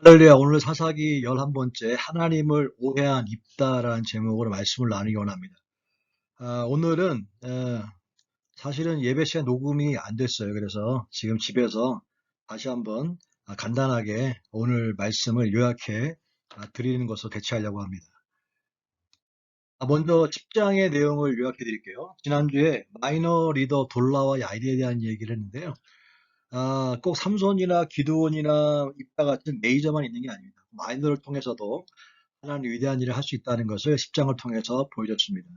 할렐루야, 오늘 사사기 11번째 하나님을 오해한 입다라는 제목으로 말씀을 나누기 원합니다. 오늘은 사실은 예배 시간 녹음이 안 됐어요. 그래서 지금 집에서 다시 한번 간단하게 오늘 말씀을 요약해 드리는 것으로 대체하려고 합니다. 먼저 10장의 내용을 요약해 드릴게요. 지난주에 마이너 리더 돌라와 야일에 대한 얘기를 했는데요. 꼭 삼손이나 기드온이나 입다 같은 메이저만 있는 게 아닙니다. 마이너를 통해서도 하나님 위대한 일을 할 수 있다는 것을 10장을 통해서 보여줬습니다.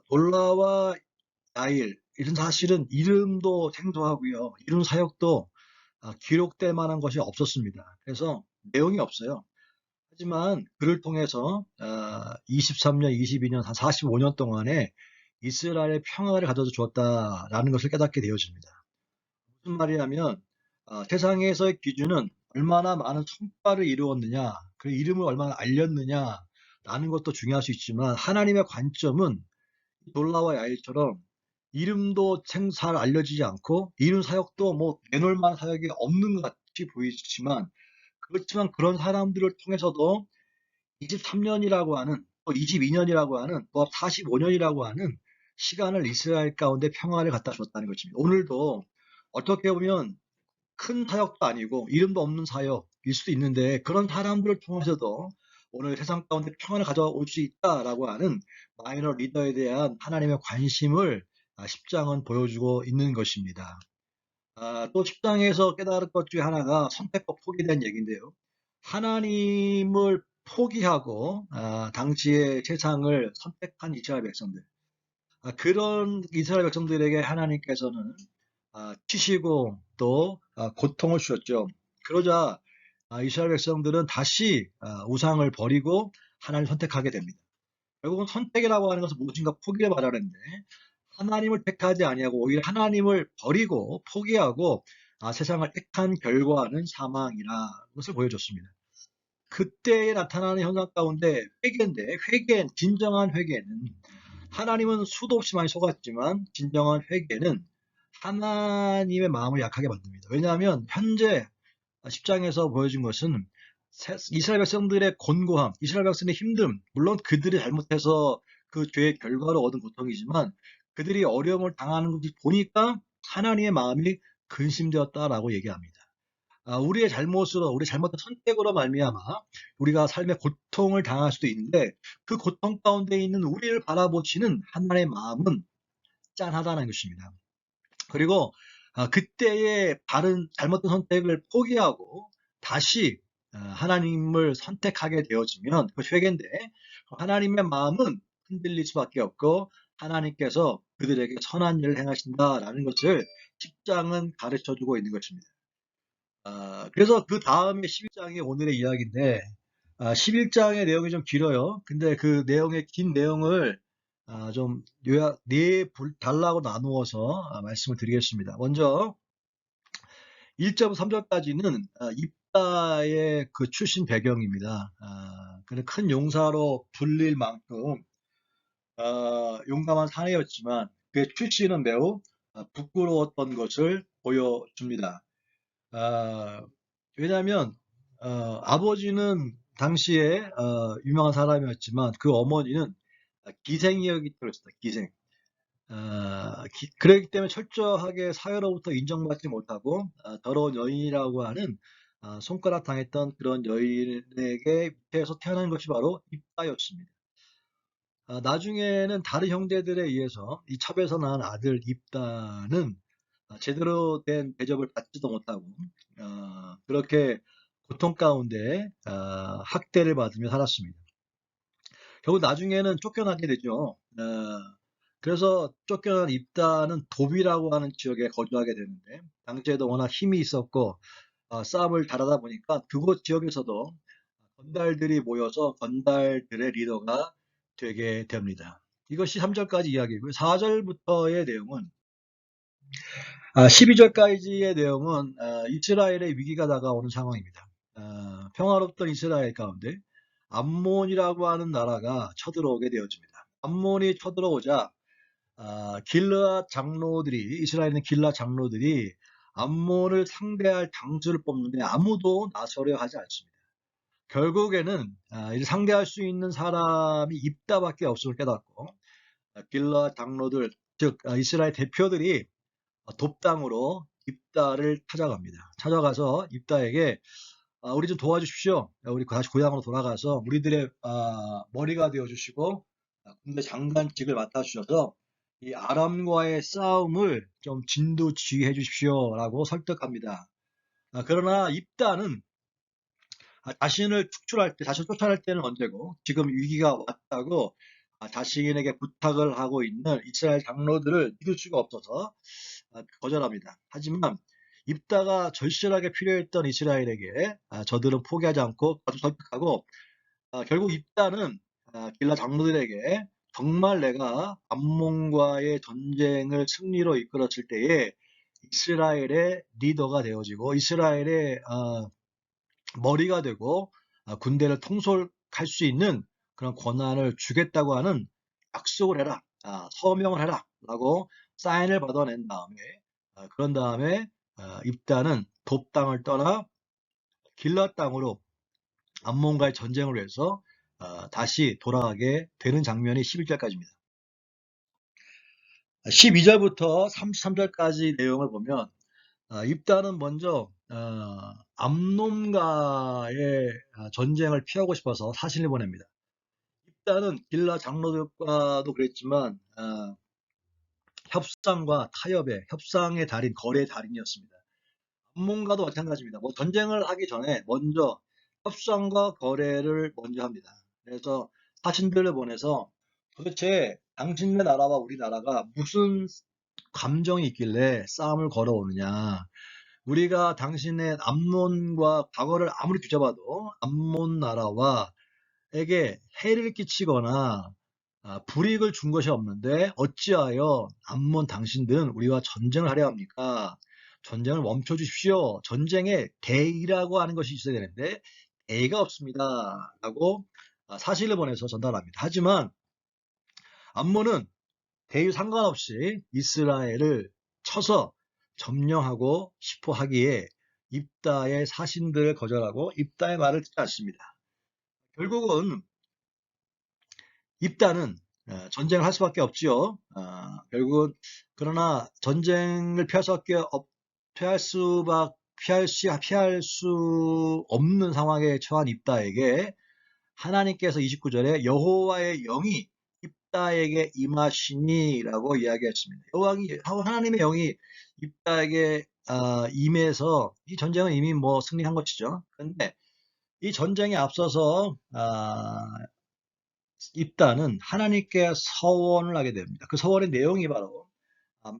돌라와 야일, 이런 사실은 이름도 생소하고요. 이름 사역도 기록될 만한 것이 없었습니다. 그래서 내용이 없어요. 하지만 그를 통해서 23년, 22년, 한 45년 동안에 이스라엘의 평화를 가져다 주었다라는 것을 깨닫게 되어집니다. 무슨 말이냐면 세상에서의 기준은 얼마나 많은 성과를 이루었느냐, 그 이름을 얼마나 알렸느냐라는 것도 중요할 수 있지만 하나님의 관점은 돌라와 야일처럼 이름도 잘 알려지지 않고 이름 사역도 뭐 내놓을 만한 사역이 없는 것 같이 보이지만 그렇지만 그런 사람들을 통해서도 23년이라고 하는 또 22년이라고 하는 또 45년이라고 하는 시간을 이스라엘 가운데 평화를 갖다 줬다는 것입니다. 오늘도 어떻게 보면 큰 사역도 아니고 이름도 없는 사역일 수도 있는데 그런 사람들을 통해서도 오늘 세상 가운데 평안을 가져올 수 있다라고 하는 마이너 리더에 대한 하나님의 관심을 10장은 보여주고 있는 것입니다. 또 10장에서 깨달을 것 중에 하나가 선택과 포기에 대한 얘기인데요. 하나님을 포기하고 당시의 세상을 선택한 이스라엘 백성들, 그런 이스라엘 백성들에게 하나님께서는 치시고 또 고통을 주셨죠. 그러자 이스라엘 백성들은 다시 우상을 버리고 하나님을 선택하게 됩니다. 결국은 선택이라고 하는 것은 무엇인가 포기를 말하는데 하나님을 택하지 아니하고 오히려 하나님을 버리고 포기하고 세상을 택한 결과는 사망이라 것을 보여줬습니다. 그때에 나타나는 현상 가운데 회개인데 진정한 회개는 하나님은 수도 없이 많이 속았지만 진정한 회개는 하나님의 마음을 약하게 만듭니다. 왜냐하면 현재 10장에서 보여준 것은 이스라엘 백성들의 곤고함, 이스라엘 백성의 힘듦, 물론 그들이 잘못해서 그 죄의 결과로 얻은 고통이지만 그들이 어려움을 당하는 것을 보니까 하나님의 마음이 근심되었다라고 얘기합니다. 우리의 잘못으로, 우리 잘못한 선택으로 말미암아 우리가 삶의 고통을 당할 수도 있는데 그 고통 가운데 있는 우리를 바라보시는 하나님의 마음은 짠하다는 것입니다. 그리고 그때의 잘못된 선택을 포기하고 다시 하나님을 선택하게 되어지면 그 회개인데 하나님의 마음은 흔들릴 수밖에 없고 하나님께서 그들에게 선한 일을 행하신다라는 것을 10장은 가르쳐주고 있는 것입니다. 그래서 그 다음에 11장이 오늘의 이야기인데 11장의 내용이 좀 길어요. 근데 그 내용의 긴 내용을 좀 요약 달라고 나누어서 말씀을 드리겠습니다. 먼저 1절 3절까지는 입다의 그 출신 배경입니다. 그는 큰 용사로 불릴 만큼 용감한 사내였지만 그의 출신은 매우 부끄러웠던 것을 보여줍니다. 아, 왜냐하면 아버지는 당시에 유명한 사람이었지만 그 어머니는 기생이었기 때문이었습니다. 기생. 그렇기 때문에 철저하게 사회로부터 인정받지 못하고 더러운 여인이라고 하는 손가락 당했던 그런 여인에게 밑에서 태어난 것이 바로 입다였습니다. 나중에는 다른 형제들에 의해서 이 첩에서 낳은 아들 입다는 제대로 된 대접을 받지도 못하고 그렇게 고통 가운데 학대를 받으며 살았습니다. 결국 나중에는 쫓겨나게 되죠. 그래서 쫓겨난 입다는 도비라고 하는 지역에 거주하게 되는데 당시에도 워낙 힘이 있었고 싸움을 잘하다 보니까 그곳 지역에서도 건달들이 모여서 건달들의 리더가 되게 됩니다. 이것이 3절까지 이야기고요. 4절부터의 내용은 12절까지의 내용은 이스라엘의 위기가 다가오는 상황입니다. 평화롭던 이스라엘 가운데 암몬이라고 하는 나라가 쳐들어오게 되어집니다. 암몬이 쳐들어오자 길르앗 장로들이 이스라엘의 길르앗 장로들이 암몬을 상대할 장수를 뽑는데 아무도 나서려 하지 않습니다. 결국에는 이를 상대할 수 있는 사람이 입다밖에 없음을 깨닫고 길라 장로들, 즉 이스라엘 대표들이 돕당으로 입다를 찾아갑니다. 찾아가서 입다에게 우리 좀 도와주십시오. 우리 다시 고향으로 돌아가서 우리들의 머리가 되어주시고 군대 장관직을 맡아주셔서 이 아람과의 싸움을 좀 진두지휘해 주십시오라고 설득합니다. 그러나 입다는 자신을 축출할 때, 자신을 쫓아낼 때는 언제고 지금 위기가 왔다고 자신에게 부탁을 하고 있는 이스라엘 장로들을 믿을 수가 없어서 거절합니다. 하지만 입다가 절실하게 필요했던 이스라엘에게 저들은 포기하지 않고 아주 설득하고 결국 입다는 길라 장로들에게 정말 내가 암몬과의 전쟁을 승리로 이끌었을 때에 이스라엘의 리더가 되어지고 이스라엘의 머리가 되고 군대를 통솔할 수 있는 그런 권한을 주겠다고 하는 약속을 해라, 서명을 해라 라고 사인을 받아낸 다음에 그런 다음에 입다는 돕 땅을 떠나 길라 땅으로 암몬과의 전쟁을 위해서 다시 돌아가게 되는 장면이 11절까지입니다. 12절부터 33절까지 내용을 보면 입다는 먼저 암놈과의 전쟁을 피하고 싶어서 사신을 보냅니다. 입다는 길라 장로들과도 그랬지만 협상과 타협의 협상의 달인, 거래의 달인이었습니다. 암몬과도 마찬가지입니다. 뭐 전쟁을 하기 전에 먼저 협상과 거래를 먼저 합니다. 그래서 사신들을 보내서 도대체 당신네 나라와 우리나라가 무슨 감정이 있길래 싸움을 걸어오느냐. 우리가 당신의 암몬과 과거를 아무리 뒤져봐도 암몬 나라와 에게 해를 끼치거나 불이익을 준 것이 없는데 어찌하여 암몬 당신들은 우리와 전쟁을 하려 합니까? 전쟁을 멈춰 주십시오. 전쟁에 대의라고 하는 것이 있어야 되는데 대의가 없습니다. 라고 사실을 보내서 전달합니다. 하지만 암몬은 대의 상관없이 이스라엘을 쳐서 점령하고 싶어 하기에 입다의 사신들을 거절하고 입다의 말을 듣지 않습니다. 결국은 입다는 전쟁을 할 수밖에 없지요. 결국은 그러나 전쟁을 피할 수 없는 상황에 처한 입다에게 하나님께서 29절에 여호와의 영이 입다에게 임하시니라고 이야기했습니다. 하나님의 영이 입다에게 임해서 이 전쟁은 이미 뭐 승리한 것이죠. 그런데 이 전쟁에 앞서서 입다는 하나님께 서원을 하게 됩니다. 그 서원의 내용이 바로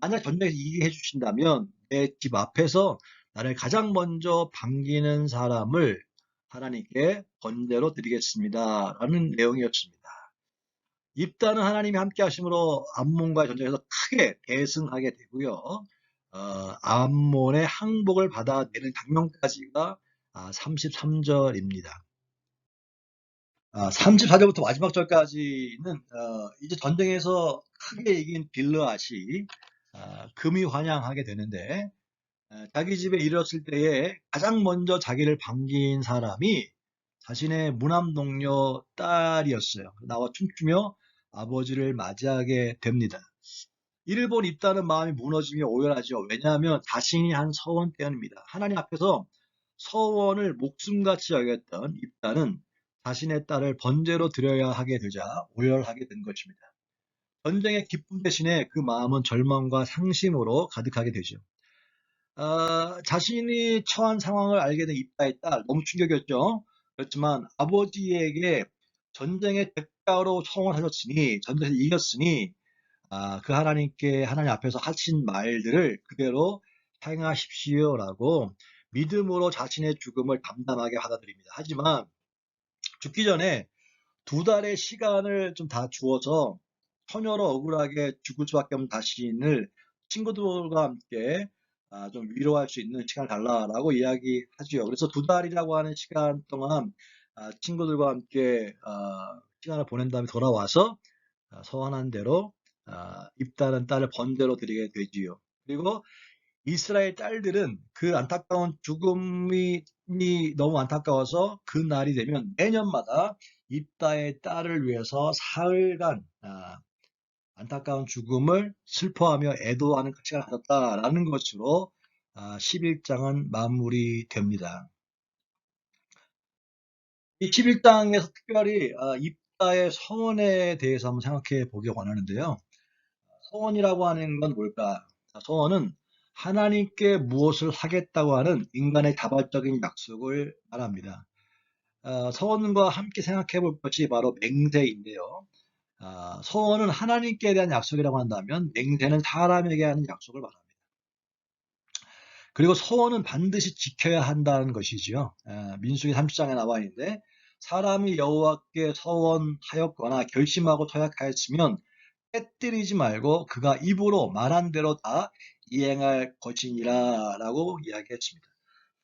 만약 전쟁에서 이기게 해주신다면 내 집 앞에서 나를 가장 먼저 반기는 사람을 하나님께 번제로 드리겠습니다. 라는 내용이었습니다. 입다는 하나님이 함께 하심으로 암몬과의 전쟁에서 크게 대승하게 되고요. 암몬의 항복을 받아내는 장면까지가 33절입니다. 34절부터 마지막 절까지는 이제 전쟁에서 크게 이긴 빌르앗이 금이 환영하게 되는데 자기 집에 이르렀을 때에 가장 먼저 자기를 반긴 사람이 자신의 무남 동료 딸이었어요. 나와 춤추며 아버지를 맞이하게 됩니다. 이를 본 입다는 마음이 무너지며 오열하죠. 왜냐하면 자신이 한 서원 때문입니다. 하나님 앞에서 서원을 목숨같이 여겼던 입다는 자신의 딸을 번제로 드려야 하게 되자 오열하게 된 것입니다. 전쟁의 기쁨 대신에 그 마음은 절망과 상심으로 가득하게 되죠. 자신이 처한 상황을 알게 된 입다의 딸, 너무 충격이었죠. 그렇지만 아버지에게 전쟁의 대가로 서원하셨으니, 전쟁에서 이겼으니, 그 하나님 앞에서 하신 말들을 그대로 행하십시오라고 믿음으로 자신의 죽음을 담담하게 받아들입니다. 하지만 죽기 전에 2달의 시간을 좀 다 주어서 처녀로 억울하게 죽을 수밖에 없는 자신을 친구들과 함께 좀 위로할 수 있는 시간을 달라라고 이야기하지요. 그래서 2달이라고 하는 시간 동안 친구들과 함께 시간을 보낸 다음에 돌아와서 서원한 대로 입다는 딸을 번제로 드리게 되지요. 그리고 이스라엘 딸들은 그 안타까운 죽음이 너무 안타까워서 그 날이 되면 매년마다 입다의 딸을 위해서 사흘간 안타까운 죽음을 슬퍼하며 애도하는 시간을 가졌다라는 것으로 11장은 마무리됩니다. 이 11장에서 특별히 입다의 서원에 대해서 한번 생각해 보기 원하는데요. 서원이라고 하는 건 뭘까? 서원은 하나님께 무엇을 하겠다고 하는 인간의 자발적인 약속을 말합니다. 서원과 함께 생각해 볼 것이 바로 맹세인데요. 서원은 하나님께 대한 약속이라고 한다면 맹세는 사람에게 하는 약속을 말합니다. 그리고 서원은 반드시 지켜야 한다는 것이지요. 민수기 30장에 나와 있는데 사람이 여호와께 서원하였거나 결심하고 서약하였으면 깨뜨리지 말고 그가 입으로 말한 대로 다 이행할 것이니라 라고 이야기했습니다.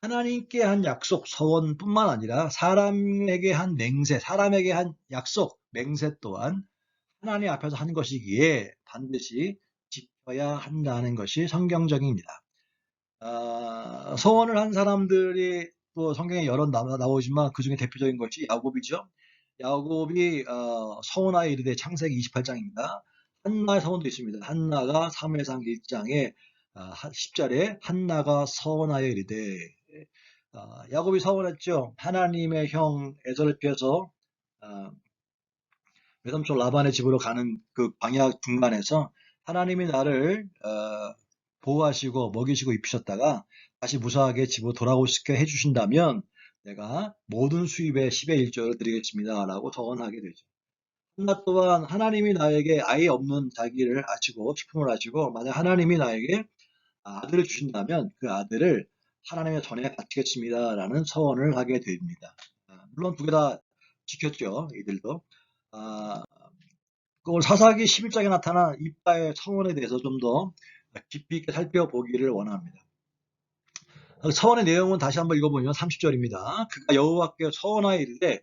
하나님께 한 약속, 서원뿐만 아니라 사람에게 한 맹세, 사람에게 한 약속, 맹세 또한 하나님 앞에서 한 것이기에 반드시 지켜야 한다는 것이 성경적입니다. 서원을 한 사람들이 또 성경에 여러 나오지만 그 중에 대표적인 것이 야곱이죠. 야곱이 서원하여 이르되 창세기 28장입니다. 한나의 서원도 있습니다. 한나가 사무엘상 1장에 10절에 한나가 서원하여 이르되 야곱이 서원했죠. 하나님의 형 에서를 피해서 외삼촌 라반의 집으로 가는 그 광야 중간에서 하나님이 나를 보호하시고 먹이시고 입히셨다가 다시 무사하게 집으로 돌아오시게 해주신다면 내가 모든 수입의 10의 1조를 드리겠습니다 라고 서원하게 되죠. 한나 또한 하나님이 나에게 아이 없는 자기를 아시고 식품을 아시고 만약 하나님이 나에게 아들을 주신다면 그 아들을 하나님의 전에 바치겠습니다 라는 서원을 하게 됩니다. 물론 두 개 다 지켰죠. 이들도. 그걸 사사기 11장에 나타난 입다의 서원에 대해서 좀 더 깊이 있게 살펴보기를 원합니다. 서원의 내용은 다시 한번 읽어보면 30절입니다. 그가 여호와께 서원하여 이르되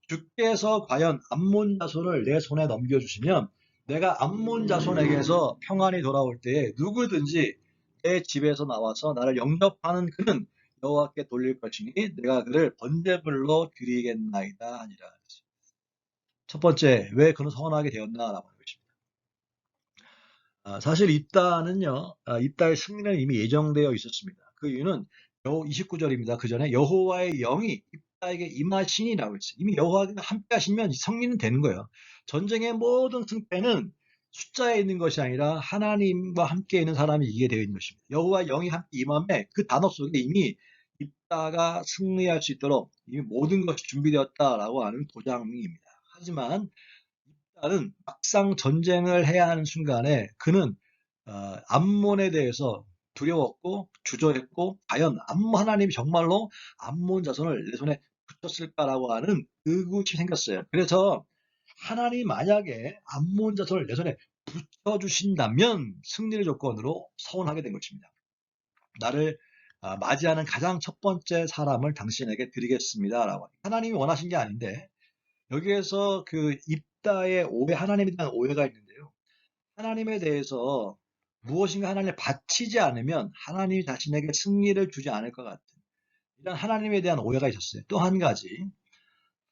주께서 과연 암몬 자손을 내 손에 넘겨주시면 내가 암몬 자손에게서 평안이 돌아올 때에 누구든지 내 집에서 나와서 나를 영접하는 그는 여호와께 돌릴 것이니 내가 그를 번제물로 드리겠나이다 하니라. 첫 번째, 왜 그는 서원하게 되었나라고 하는 것입니다. 사실 입다는요, 입다의 승리는 이미 예정되어 있었습니다. 그 이유는 29절입니다. 그 전에 여호와의 영이 입다에게 임하시니라고 했어요. 이미 여호와가 함께 하시면 승리는 되는 거예요. 전쟁의 모든 승패는 숫자에 있는 것이 아니라 하나님과 함께 있는 사람이 이기게 되어 있는 것입니다. 여호와의 영이 함께 임함에 그 단어 속에 이미 입다가 승리할 수 있도록 이미 모든 것이 준비되었다라고 하는 보장입니다. 하지만 나는 막상 전쟁을 해야 하는 순간에 그는 암몬에 대해서 두려웠고 주저했고 과연 하나님이 정말로 암몬 자손을 내 손에 붙였을까라고 하는 의구심이 생겼어요. 그래서 하나님이 만약에 암몬 자손을 내 손에 붙여주신다면 승리를 조건으로 서원하게 된 것입니다. 나를 맞이하는 가장 첫 번째 사람을 당신에게 드리겠습니다라고. 하나님이 원하신 게 아닌데 여기에서 그 입다의 오해, 하나님에 대한 오해가 있는데요. 하나님에 대해서 무엇인가 하나님을 바치지 않으면 하나님이 자신에게 승리를 주지 않을 것 같은 이런 하나님에 대한 오해가 있었어요. 또 한 가지,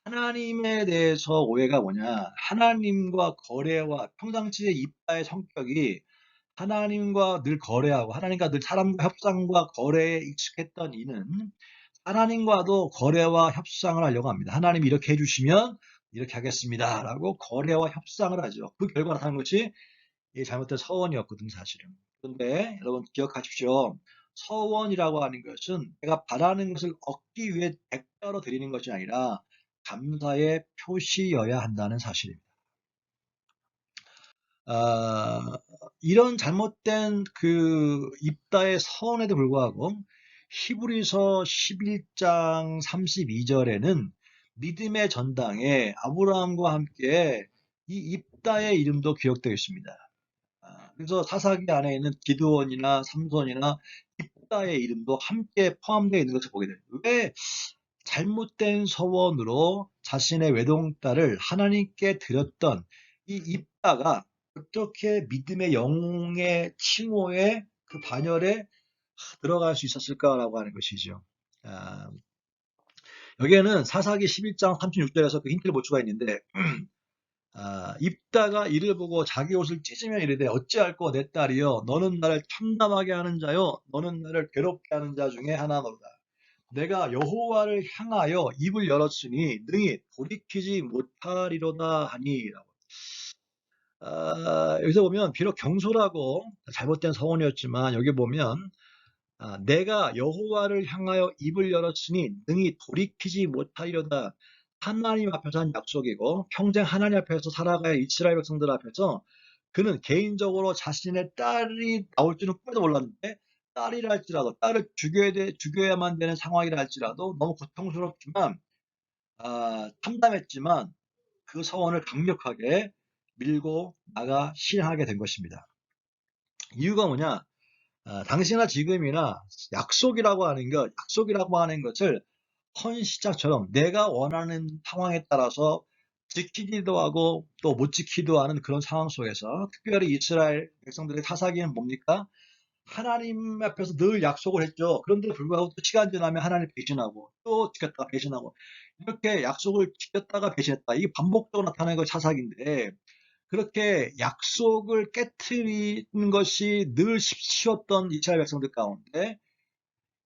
하나님에 대해서 오해가 뭐냐? 하나님과 거래와 평상시에 입다의 성격이 하나님과 늘 거래하고 하나님과 늘 사람과 협상과 거래에 익숙했던 이는 하나님과도 거래와 협상을 하려고 합니다. 하나님이 이렇게 해주시면 이렇게 하겠습니다 라고 거래와 협상을 하죠. 그 결과 나타난 것이 잘못된 서원이었거든요, 사실은. 그런데 여러분 기억하십시오. 서원이라고 하는 것은 내가 바라는 것을 얻기 위해 대가로 드리는 것이 아니라 감사의 표시여야 한다는 사실입니다. 이런 잘못된 그 입다의 서원에도 불구하고 히브리서 11장 32절에는 믿음의 전당에 아브라함과 함께 이 입다의 이름도 기록되어 있습니다. 그래서 사사기 안에 있는 기드온이나 삼손이나 입다의 이름도 함께 포함되어 있는 것을 보게 돼요. 왜 잘못된 서원으로 자신의 외동딸을 하나님께 드렸던 이 입다가 어떻게 믿음의 영의 칭호에 그 반열에 들어갈 수 있었을까라고 하는 것이죠. 아, 여기에는 사사기 11장 36절에서 그 힌트를 볼 수가 있는데 입다가 이를 보고 자기 옷을 찢으며 이르되 어찌할꼬 내 딸이여 너는 나를 참담하게 하는 자요 너는 나를 괴롭게 하는 자 중에 하나로다. 내가 여호와를 향하여 입을 열었으니 능히 돌이키지 못하리로다 하니라고. 여기서 보면 비록 경솔하고 잘못된 서원이었지만 여기 보면 내가 여호와를 향하여 입을 열었으니 능히 돌이키지 못하리로다. 하나님 앞에서 한 약속이고 평생 하나님 앞에서 살아가야 이스라엘 백성들 앞에서 그는 개인적으로 자신의 딸이 나올 줄은 꿈에도 몰랐는데 딸이라 할지라도 딸을 죽여야만 되는 상황이라 할지라도 너무 고통스럽지만 참담했지만 그 서원을 강력하게 밀고 나가 실행하게 된 것입니다. 이유가 뭐냐? 당시나 지금이나 약속이라고 하는 것을 헌시작처럼 내가 원하는 상황에 따라서 지키기도 하고 또 못 지키기도 하는 그런 상황 속에서 특별히 이스라엘 백성들의 사사기는 뭡니까? 하나님 앞에서 늘 약속을 했죠. 그런데 불구하고 또 시간 지나면 하나님 배신하고 또 지켰다가 배신하고 이렇게 약속을 지켰다가 배신했다. 이게 반복적으로 나타나는 것이 사사기인데 그렇게 약속을 깨트리는 것이 늘 쉬웠던 이스라엘 백성들 가운데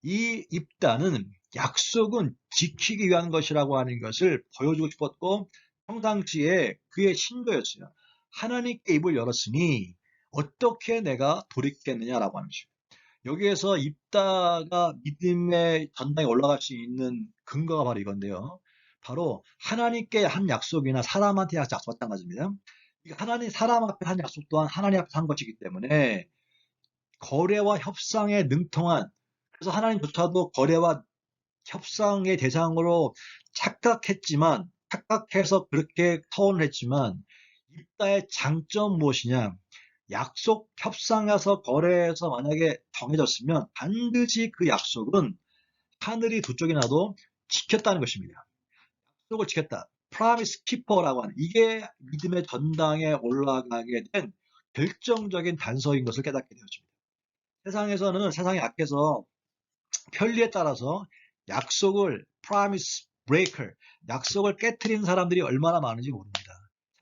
이 입다는 약속은 지키기 위한 것이라고 하는 것을 보여주고 싶었고 평상시에 그의 신조였어요. 하나님께 입을 열었으니 어떻게 내가 돌이키겠느냐라고 하는 것이죠. 여기에서 입다가 믿음의 전당에 올라갈 수 있는 근거가 바로 이건데요. 바로 하나님께 한 약속이나 사람한테 한 약속 마찬가지입니다. 사람 앞에 한 약속 또한 하나님 앞에 한 것이기 때문에 거래와 협상에 능통한 그래서 하나님조차도 거래와 협상의 대상으로 착각해서 그렇게 서원을 했지만 입다의 장점 무엇이냐? 약속 협상에서 거래에서 만약에 정해졌으면 반드시 그 약속은 하늘이 두 쪽이 나도 지켰다는 것입니다. 약속을 지켰다. 프라미스 키퍼라고 하는 이게 믿음의 전당에 올라가게 된 결정적인 단서인 것을 깨닫게 되었습니다. 세상에서는 세상이 악해서 편리에 따라서 약속을 promise breaker, 약속을 깨트리는 사람들이 얼마나 많은지 모릅니다.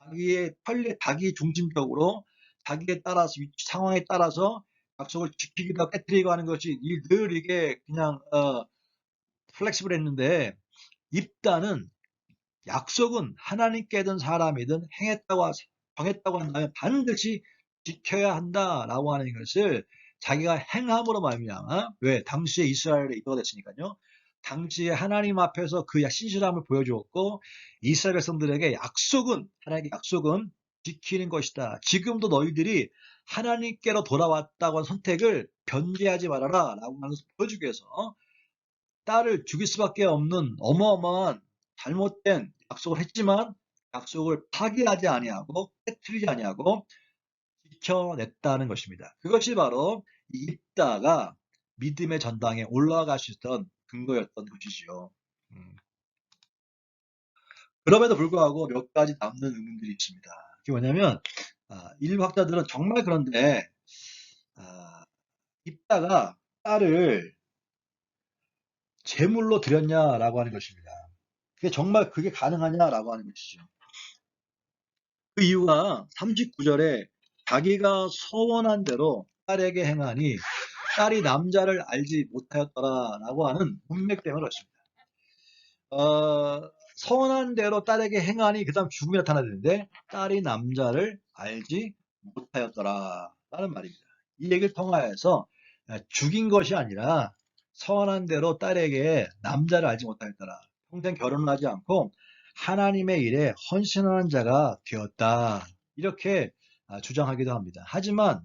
자기의 편리, 자기 중심적으로 자기에 따라서 상황에 따라서 약속을 지키기도 하고 깨트리고 하는 것이 늘 이게 그냥 플렉시블 했는데 입다는 약속은 하나님께 든 사람이든 정했다고 한다면 반드시 지켜야 한다라고 하는 것을 자기가 행함으로 말미암아 왜 당시에 이스라엘의 리더가 됐으니까요. 당시에 하나님 앞에서 그 신실함을 보여주었고 이스라엘 백성들에게 하나님의 약속은 지키는 것이다. 지금도 너희들이 하나님께로 돌아왔다고 한 선택을 변개하지 말아라 라고 하는 것을 보여주기 위해서 딸을 죽일 수밖에 없는 어마어마한 잘못된 약속을 했지만 약속을 파기하지 아니하고 깨트리지 아니하고 지켜냈다는 것입니다. 그것이 바로 입다가 믿음의 전당에 올라갈 수 있던 근거였던 것이지요. 그럼에도 불구하고 몇 가지 남는 의문들이 있습니다. 그게 뭐냐면 일부 학자들은 정말 그런데 입다가 딸을 제물로 드렸냐라고 하는 것입니다. 그게 정말 그게 가능하냐라고 하는 것이죠. 그 이유가 39절에 자기가 서원한 대로 딸에게 행하니 딸이 남자를 알지 못하였더라라고 하는 문맥 때문에 그렇습니다. 서원한 대로 딸에게 행하니 그 다음 죽음이 나타나는데 딸이 남자를 알지 못하였더라라는 말입니다. 이 얘기를 통하여서 죽인 것이 아니라 서원한 대로 딸에게 남자를 알지 못하였더라. 평생 결혼을 하지 않고 하나님의 일에 헌신하는 자가 되었다. 이렇게 주장하기도 합니다. 하지만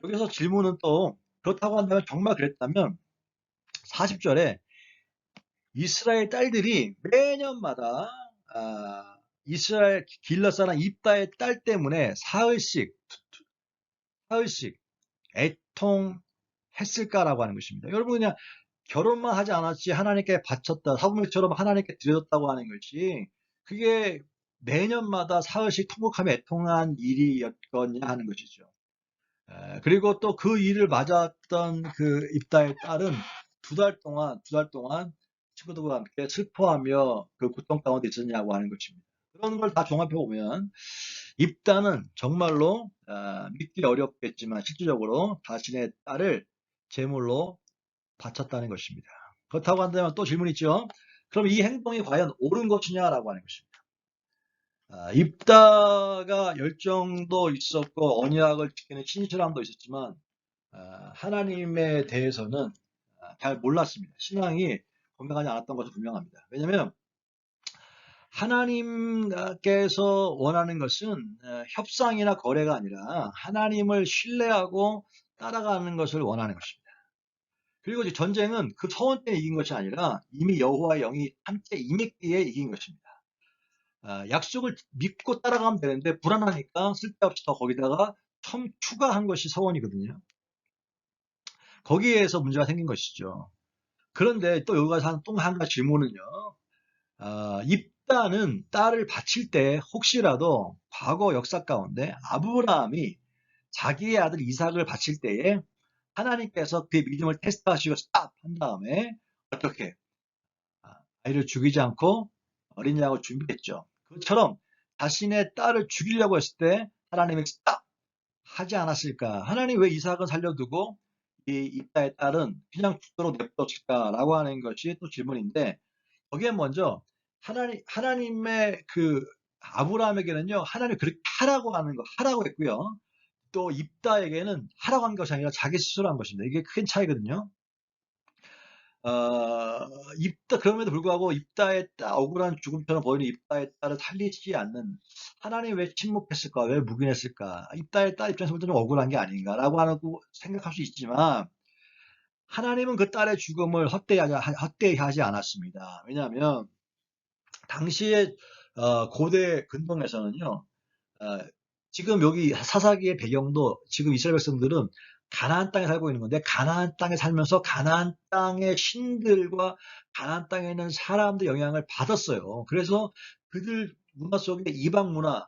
여기서 질문은 또 그렇다고 한다면 정말 그랬다면 40절에 이스라엘 딸들이 매년마다 이스라엘 길러 사람 입다의 딸 때문에 사흘씩 애통했을까라고 하는 것입니다. 여러분 그냥 결혼만 하지 않았지 하나님께 바쳤다. 사부물처럼 하나님께 드렸다고 하는 것이 그게 매년마다 사흘씩 통곡하며 애통한 일이었거냐 하는 것이죠. 그리고 또 그 일을 맞았던 그 입다의 딸은 두 달 동안 친구들과 함께 슬퍼하며 그 고통 가운데 있었냐고 하는 것입니다. 그런 걸 다 종합해 보면 입다는 정말로 믿기 어렵겠지만 실질적으로 자신의 딸을 제물로 바쳤다는 것입니다. 그렇다고 한다면 또 질문이 있죠. 그럼 이 행동이 과연 옳은 것이냐라고 하는 것입니다. 입다가 열정도 있었고 언약을 지키는 신실함도 있었지만 하나님에 대해서는 잘 몰랐습니다. 신앙이 건강하지 않았던 것은 분명합니다. 왜냐하면 하나님께서 원하는 것은 협상이나 거래가 아니라 하나님을 신뢰하고 따라가는 것을 원하는 것입니다. 그리고 이제 전쟁은 그 서원 때문에 이긴 것이 아니라 이미 여호와의 영이 함께 임했기에 이긴 것입니다. 약속을 믿고 따라가면 되는데 불안하니까 쓸데없이 더 거기다가 추가한 것이 서원이거든요. 거기에서 문제가 생긴 것이죠. 그런데 또 여기서 또 한 가지 질문은요. 입다는 딸을 바칠 때 혹시라도 과거 역사 가운데 아브라함이 자기의 아들 이삭을 바칠 때에 하나님께서 그의 믿음을 테스트하시고 스탑 한 다음에 어떻게 아이를 죽이지 않고 어린 양을 준비했죠. 그것처럼 자신의 딸을 죽이려고 했을 때 하나님이 스탑 하지 않았을까? 하나님 왜 이삭은 살려두고 이 입다의 딸은 그냥 죽도록 냅뒀을까라고 하는 것이 또 질문인데 거기에 먼저 하나님의 그 아브라함에게는요 하나님 그렇게 하라고 했고요. 또 입다에게는 하라고 한 것이 아니라 자기 스스로 한 것입니다. 이게 큰 차이거든요. 그럼에도 불구하고 억울한 죽음처럼 보이는 입다의 딸을 살리지 않는 하나님 왜 침묵했을까? 왜 묵인했을까? 입다의 딸 입장에서 볼 때는 억울한 게 아닌가라고 생각할 수 있지만 하나님은 그 딸의 죽음을 헛되하지 않았습니다. 왜냐하면 당시에 고대 근동에서는요. 어, 지금 여기 사사기의 배경도 지금 이스라엘 백성들은 가나안 땅에 살고 있는 건데 가나안 땅에 살면서 가나안 땅의 신들과 가나안 땅에 있는 사람들 영향을 받았어요. 그래서 그들 문화 속에 이방 문화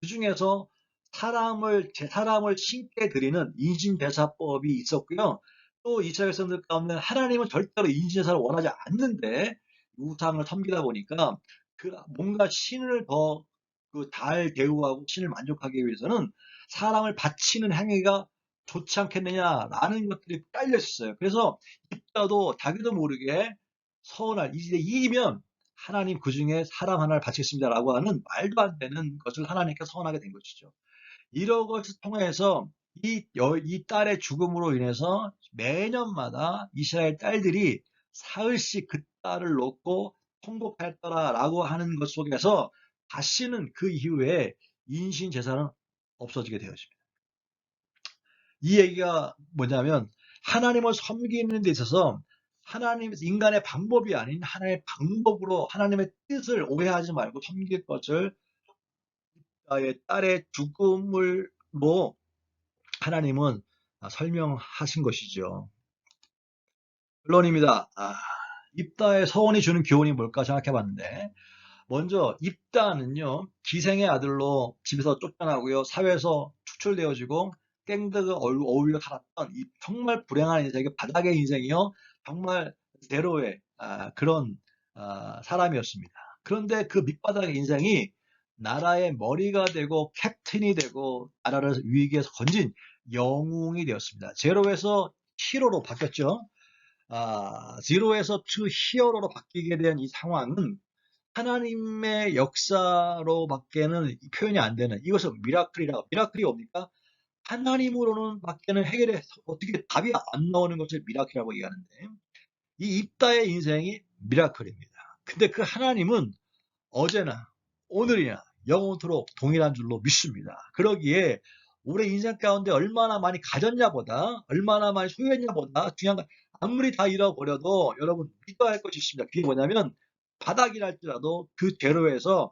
그중에서 사람을 신께 드리는 인신제사법이 있었고요. 또 이스라엘 백성들 가운데 하나님은 절대로 인신제사를 원하지 않는데 우상을 섬기다 보니까 뭔가 신을 더 달 대우하고 신을 만족하기 위해서는 사람을 바치는 행위가 좋지 않겠느냐라는 것들이 깔려 있었어요. 그래서 입다도 자기도 모르게 이제 이기면 하나님 그 중에 사람 하나를 바치겠습니다라고 하는 말도 안 되는 것을 하나님께 서원하게 된 것이죠. 이런 것을 통해서 이 딸의 죽음으로 인해서 매년마다 이스라엘 딸들이 사흘씩 그 딸을 놓고 통곡했더라라고 하는 것 속에서 다시는 그 이후에 인신 제사는 없어지게 되었습니다. 이 얘기가 뭐냐면 하나님을 섬기는 데 있어서 인간의 방법이 아닌 하나님의 방법으로 하나님의 뜻을 오해하지 말고 섬길 것을 딸의 죽음으로 하나님은 설명하신 것이죠. 결론입니다. 입다의 서원이 주는 교훈이 뭘까 생각해 봤는데 먼저 입다는요 기생의 아들로 집에서 쫓겨나고요 사회에서 추출되어지고 갱들과 어울려 살았던 정말 불행한 인생, 바닥의 인생이요 정말 제로의 그런 사람이었습니다. 그런데 그 밑바닥의 인생이 나라의 머리가 되고 캡틴이 되고 나라를 위기에서 건진 영웅이 되었습니다. 제로에서 히어로로 바뀌었죠. 제로에서 투 히어로로 바뀌게 된 이 상황은 하나님의 역사로밖에는 표현이 안 되는 이것은 미라클이 뭡니까? 하나님으로는 밖에는 어떻게 답이 안 나오는 것을 미라클이라고 얘기하는데 이 입다의 인생이 미라클입니다. 근데 그 하나님은 어제나 오늘이나 영원토록 동일한 줄로 믿습니다. 그러기에 우리 인생 가운데 얼마나 많이 가졌냐보다 얼마나 많이 소유했냐보다 중요한 건 아무리 다 잃어버려도 여러분 믿어야 할 것이 있습니다. 그게 뭐냐면 바닥이랄지라도 그 제로에서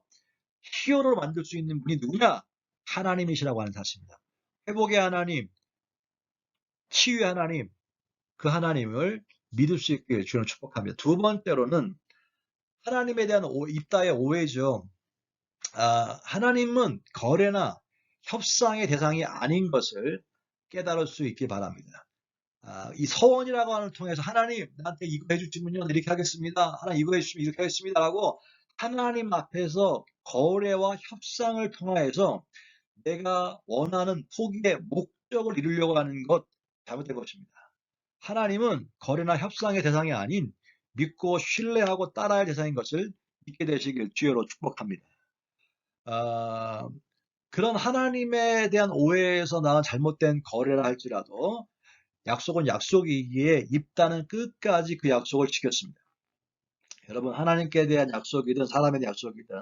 히어로를 만들 수 있는 분이 누구냐? 하나님이시라고 하는 사실입니다. 회복의 하나님, 치유의 하나님, 그 하나님을 믿을 수 있게 주는 축복합니다. 두 번째로는 하나님에 대한 입다의 오해죠. 하나님은 거래나 협상의 대상이 아닌 것을 깨달을 수 있기 바랍니다. 이 서원이라고 하는 통해서 하나님 나한테 이거 해주시면요 이렇게 하겠습니다. 하나님 이거 해주시면 이렇게 하겠습니다라고 하나님 앞에서 거래와 협상을 통하여서 내가 원하는 포기의 목적을 이루려고 하는 것 잘못된 것입니다. 하나님은 거래나 협상의 대상이 아닌 믿고 신뢰하고 따라야 할 대상인 것을 믿게 되시길 주여로 축복합니다. 그런 하나님에 대한 오해에서 나온 잘못된 거래라 할지라도 약속은 약속이기에 입다는 끝까지 그 약속을 지켰습니다. 여러분 하나님께 대한 약속이든 사람에 대한 약속이든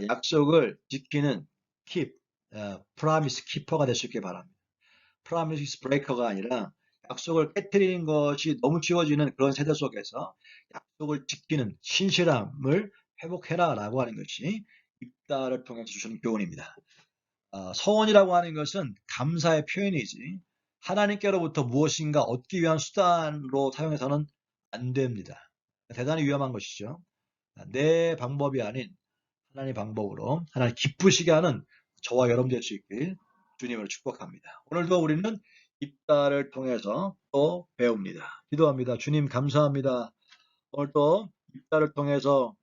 약속을 지키는 keep, promise keeper가 될 수 있길 바랍니다. promise breaker가 아니라 약속을 깨뜨리는 것이 너무 쉬워지는 그런 세대 속에서 약속을 지키는 신실함을 회복해라 라고 하는 것이 입다를 통해서 주시는 교훈입니다. 서원이라고 하는 것은 감사의 표현이지 하나님께로부터 무엇인가 얻기 위한 수단으로 사용해서는 안 됩니다. 대단히 위험한 것이죠. 내 방법이 아닌 하나님의 방법으로 하나님 기쁘시게 하는 저와 여러분 될 수 있길 주님을 축복합니다. 오늘도 우리는 입다를 통해서 또 배웁니다. 기도합니다. 주님 감사합니다. 오늘도 입다를 통해서